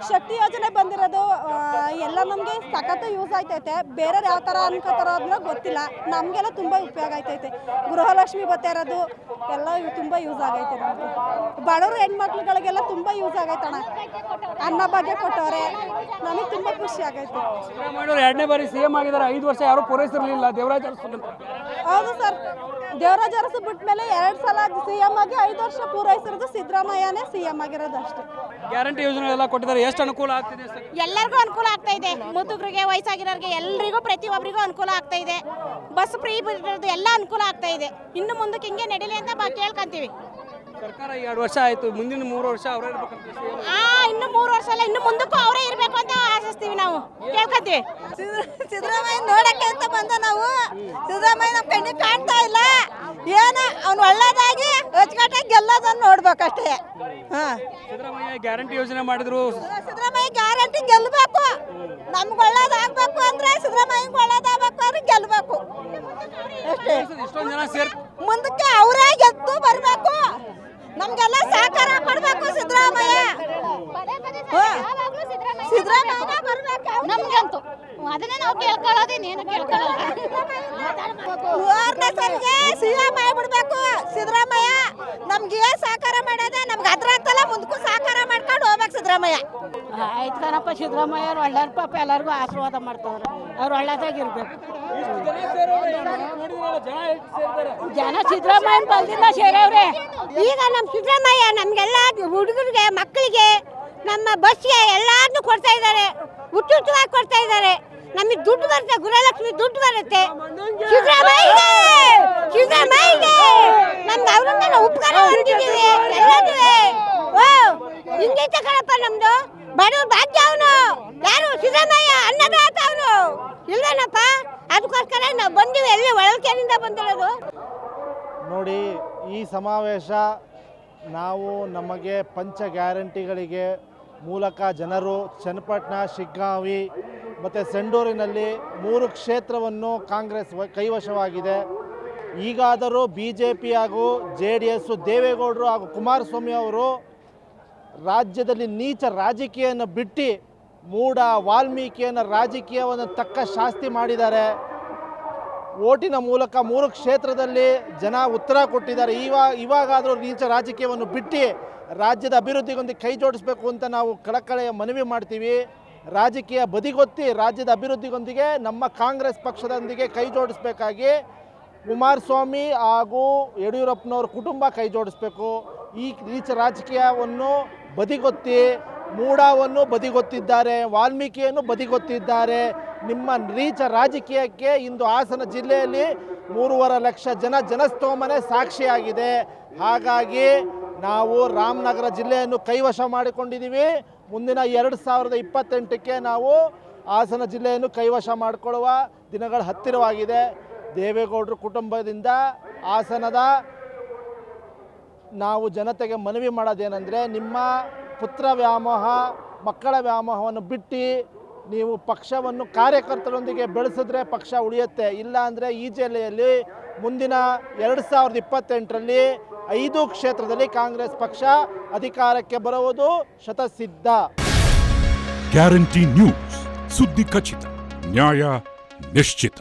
ಶಕ್ತಿ ಯೋಜನೆ ಬಂದಿರೋದು ಎಲ್ಲ ನಮಗೆ ಸಖತ್ತು ಯೂಸ್ ಆಯ್ತೈತೆ. ಬೇರೆಯವ್ರು ಯಾವ ಥರ ಅನ್ಕೋತಾರೋ ಅದನ್ನ ಗೊತ್ತಿಲ್ಲ, ನಮಗೆಲ್ಲ ತುಂಬ ಉಪಯೋಗ ಆಯ್ತೈತೆ. ಗೃಹಲಕ್ಷ್ಮಿ ಬರ್ತಾ ಇರೋದು ಎಲ್ಲ ತುಂಬ ಯೂಸ್ ಆಗೈತೆ. ನಮಗೆ ಬಡವರು ಹೆಣ್ಮಕ್ಳುಗಳಿಗೆಲ್ಲ ತುಂಬ ಯೂಸ್ ಆಗೈತಣ್ಣ. ಅನ್ನ ಭಾಗ್ಯ ಕೊಟ್ಟವ್ರೆ, ನಮಗೆ ತುಂಬ ಖುಷಿ ಆಗೈತೆ. ಸಿದ್ದರಾಮಯ್ಯವರು 2ನೇ ಬಾರಿ CM ಆಗಿದ್ದಾರೆ. 5 ವರ್ಷ ಯಾರು ಪೂರೈಸಿರಲಿಲ್ಲ ದೇವರಾಜ ಅರಸು. ಹೌದು ಸರ್, ದೇವರಾಜ ಅರಸು ಬಿಟ್ಟ ಮೇಲೆ 2 ಸಲ CM ಆಗಿ 5 ವರ್ಷ ಪೂರೈಸಿರೋದು ಸಿದ್ದರಾಮಯ್ಯನೇ CM ಆಗಿರೋದು ಅಷ್ಟೇ. ಗ್ಯಾರಂಟಿ ಯೋಜನೆ ಎಲ್ಲ ಕೊಟ್ಟಿದ್ದಾರೆ, ಎಷ್ಟು ಅನುಕೂಲ ಆಗ್ತಿದೆ ಸರ್? ಎಲ್ಲರಿಗೂ ಅನುಕೂಲ ಆಗ್ತಾ ಇದೆ. ಮುದುಕರಿಗೆ, ವಯಸ್ಸಾಗಿರೋರಿಗೆ ಎಲ್ರಿಗೂ ಪ್ರತಿಯೊಬ್ಬರಿಗೂ ಅನುಕೂಲ ಆಗ್ತಾ ಇದೆ. ಬಸ್ ಫ್ರೀ ಬಿಟ್ಟಿರೋದು ಎಲ್ಲ ಅನುಕೂಲ ಆಗ್ತಾ ಇದೆ. ಇನ್ನು ಮುಂದಕ್ಕೆ ಹಿಂಗೆ ನಡೀಲಿ ಅಂತ ಕೇಳ್ಕೊಂತೀವಿ. ಸರ್ಕಾರ 2 ವರ್ಷ ಆಯ್ತು, ಮುಂದಿನ 3 ವರ್ಷ ಅವರೇ ಇರ್ಬೇಕಂತ. ಇನ್ನು 3 ವರ್ಷ ಅಲ್ಲ, ಇನ್ನು ಮುಂದಕ್ಕೂ ಅವರೇ ಇರಬೇಕು ಅಂತ ಆಶಿಸ್ತೀವಿ, ನಾವು ಕೇಳ್ಕೊಂತೀವಿ. ಸಿದ್ದರಾಮಯ್ಯ ನೋಡಕ್ಕೆ ಅಂತ ಬಂದ ನಾವು. ಸಿದ್ದರಾಮಯ್ಯ ನಮ್ಮ ಕಣ್ಣಿಗೆ ಕಾಣ್ತಾ ಇಲ್ಲ. ಏನು ಅವ್ನು ಒಳ್ಳೇದಾಗಿ ಅಚ್ಚುಕಟ್ಟಾಗಿ ಗೆಲ್ಲೋದನ್ನು ನೋಡ್ಬೇಕಷ್ಟೇ. ಸಿದ್ದರಾಮಯ್ಯ ಗ್ಯಾರಂಟಿ ಯೋಜನೆ ಮಾಡಿದ್ರು. ಸಿದ್ದರಾಮಯ್ಯ ಗ್ಯಾರಂಟಿ ಗೆಲ್ಲಬೇಕು. ನಮ್ಗೆ ಒಳ್ಳೇದಾಗಬೇಕು ಅಂದ್ರೆ ಸಿದ್ದರಾಮಯ್ಯಗೆ ಒಳ್ಳೇದಾಗಬೇಕು ಅಂದ್ರೆ ಗೆಲ್ಲಬೇಕು ಅಷ್ಟೇ. ಇಷ್ಟೊಂದು ಜನ ಮುಂದಕ್ಕೆ ಅವರೇ ಗೆದ್ದು ಬರಬೇಕು. ನಮ್ಗೆಲ್ಲ ಸಹಕಾರ ಕೊಡಬೇಕು ಸಿದ್ದರಾಮಯ್ಯ. ಸಿದ್ದರಾಮಯ್ಯ ಬರಬೇಕು ನಮ್ಗಂತೂ ಅದನ್ನೇ ನಾವು ಕೇಳ್ಕೊಳ್ಳೋದು, ನೀನು ಕೇಳ್ಕೊಳ್ಳೋದು. 3ನೇ ಸರಿಗೆ CM ಆಗ್ಬಿಡ್ಬೇಕು ಸಿದ್ದರಾಮಯ್ಯ. ನಮ್ಗೆ ಸಹಕಾರ ಮಾಡೋದೆ, ನಮ್ಗೆ ಅದ್ರ ಅಂತಲ್ಲ ಮುಂದಕ್ಕೂ ಸಹಕಾರ ಮಾಡ್ಕೊಂಡು ಹೋಗ್ಬೇಕು ಸಿದ್ದರಾಮಯ್ಯ. ಆಯ್ತು ಕಣಪ್ಪ, ಸಿದ್ದರಾಮಯ್ಯ ಅವ್ರು ಒಳ್ಳೆಯ ಪಾಪ ಎಲ್ಲರಿಗೂ ಆಶೀರ್ವಾದ ಮಾಡ್ತಾವ್ರೆ. ಅವ್ರು ಒಳ್ಳೇದಾಗಿರ್ಬೇಕು. ಜನ ಸಿದ್ದರಾಮಯ್ಯನ ಬಲ್ದಿಲ್ಲ ಸೇರವ್ರೆ. ಈಗ ನಮ್ಮ ಸಿದ್ದರಾಮಯ್ಯ ನಮ್ಗೆಲ್ಲ ಹುಡುಗರಿಗೆ, ಮಕ್ಕಳಿಗೆ, ನಮ್ಮ ಬಸ್ಗೆ ಎಲ್ಲಾರನ್ನೂ ಕೊಡ್ತಾ ಇದ್ದಾರೆ. ಹುಟ್ಟುವಾಗಿ ಕೊಡ್ತಾ ಇದ್ದಾರೆ. ನಮಗೆ ದುಡ್ಡು ಬರುತ್ತೆ, ಗೃಹಲಕ್ಷ್ಮಿ ದುಡ್ಡು ಬರುತ್ತೆ. ಸಿದ್ದರಾಮಯ್ಯಗೆ ನಮ್ಗೆ ಅವ್ರನ್ನ ನಾವು ಉಪಕಾರ ಹೊಂದಿದ್ದೀವಿ ಎಲ್ಲದೂ. ಹಿಂಗೈತೆ ಕಣಪ್ಪ ನಮ್ದು. ಬಡವ್ರ ಭಾಗ್ಯ ಅವನು ಯಾರು ಸಿದ್ದರಾಮಯ್ಯ ಅನ್ನದಾತ ಅವನು ಇಲ್ವೇನಪ್ಪ. ಅದಕ್ಕೋಸ್ಕರ ನಾವು ಬಂದಿವಿ, ಎಲ್ಲಿ ಒಳಕೆರೆಯಿಂದ ಬಂದಿರೋದು. ನೋಡಿ, ಈ ಸಮಾವೇಶ ನಾವು ನಮಗೆ ಪಂಚ ಗ್ಯಾರಂಟಿಗಳಿಗೆ ಮೂಲಕ ಜನರು ಚನ್ನಪಟ್ಟಣ, ಶಿಗ್ಗಾಂವಿ ಮತ್ತು ಸಂಡೂರಿನಲ್ಲಿ 3 ಕ್ಷೇತ್ರವನ್ನು ಕಾಂಗ್ರೆಸ್ ಕೈವಶವಾಗಿದೆ. ಈಗಾದರೂ BJP ಹಾಗೂ JDS, ದೇವೇಗೌಡರು ಹಾಗೂ ಕುಮಾರಸ್ವಾಮಿ ಅವರು ರಾಜ್ಯದಲ್ಲಿ ನೀಚ ರಾಜಕೀಯವನ್ನು ಬಿಟ್ಟು ಮೂಢ ವಾಲ್ಮೀಕಿಯನ್ನು ರಾಜಕೀಯವನ್ನು ತಕ್ಕ ಶಾಸ್ತಿ ಮಾಡಿದ್ದಾರೆ. ಓಟಿನ ಮೂಲಕ 3 ಕ್ಷೇತ್ರದಲ್ಲಿ ಜನ ಉತ್ತರ ಕೊಟ್ಟಿದ್ದಾರೆ. ಇವಾಗಾದರೂ ನೀಚ ರಾಜಕೀಯವನ್ನು ಬಿಟ್ಟು ರಾಜ್ಯದ ಅಭಿವೃದ್ಧಿಗೊಂದಿಗೆ ಕೈ ಜೋಡಿಸಬೇಕು ಅಂತ ನಾವು ಕಳಕಳೆಯ ಮನವಿ ಮಾಡ್ತೀವಿ. ರಾಜಕೀಯ ಬದಿಗೊತ್ತಿ ರಾಜ್ಯದ ಅಭಿವೃದ್ಧಿಗೊಂದಿಗೆ ನಮ್ಮ ಕಾಂಗ್ರೆಸ್ ಪಕ್ಷದೊಂದಿಗೆ ಕೈ ಜೋಡಿಸಬೇಕಾಗಿ ಕುಮಾರಸ್ವಾಮಿ ಹಾಗೂ ಯಡಿಯೂರಪ್ಪನವ್ರ ಕುಟುಂಬ ಕೈ ಜೋಡಿಸಬೇಕು. ಈ ನೀಚ ರಾಜಕೀಯವನ್ನು ಬದಿಗೊತ್ತಿ ಮೂಢವನ್ನು ಬದಿಗೊತ್ತಿದ್ದಾರೆ, ವಾಲ್ಮೀಕಿಯನ್ನು ಬದಿಗೊತ್ತಿದ್ದಾರೆ. ನಿಮ್ಮ ನೀಚ ರಾಜಕೀಯಕ್ಕೆ ಇಂದು ಹಾಸನ ಜಿಲ್ಲೆಯಲ್ಲಿ 3.5 ಲಕ್ಷ ಜನಸ್ತೋಮನೆ ಸಾಕ್ಷಿಯಾಗಿದೆ. ಹಾಗಾಗಿ ನಾವು ರಾಮನಗರ ಜಿಲ್ಲೆಯನ್ನು ಕೈವಶ ಮಾಡಿಕೊಂಡಿದ್ದೀವಿ. ಮುಂದಿನ 2028ಕ್ಕೆ ನಾವು ಹಾಸನ ಜಿಲ್ಲೆಯನ್ನು ಕೈವಶ ಮಾಡಿಕೊಳ್ಳುವ ದಿನಗಳು ಹತ್ತಿರವಾಗಿದೆ. ದೇವೇಗೌಡರ ಕುಟುಂಬದಿಂದ ಹಾಸನದ ನಾವು ಜನತೆಗೆ ಮನವಿ ಮಾಡೋದೇನೆಂದರೆ, ನಿಮ್ಮ ಪುತ್ರ ವ್ಯಾಮೋಹ, ಮಕ್ಕಳ ವ್ಯಾಮೋಹವನ್ನು ಬಿಟ್ಟು ನೀವು ಪಕ್ಷವನ್ನು ಕಾರ್ಯಕರ್ತರೊಂದಿಗೆ ಬೆಳೆಸಿದ್ರೆ ಪಕ್ಷ ಉಳಿಯುತ್ತೆ. ಇಲ್ಲ ಅಂದರೆ ಈ ಜಿಲ್ಲೆಯಲ್ಲಿ ಮುಂದಿನ 2028ರಲ್ಲಿ 5 ಕ್ಷೇತ್ರದಲ್ಲಿ ಕಾಂಗ್ರೆಸ್ ಪಕ್ಷ ಅಧಿಕಾರಕ್ಕೆ ಬರುವುದು ಶತಸಿದ್ಧ. ಗ್ಯಾರಂಟಿ ನ್ಯೂಸ್, ಸುದ್ದಿ ಖಚಿತ, ನ್ಯಾಯ ನಿಶ್ಚಿತ.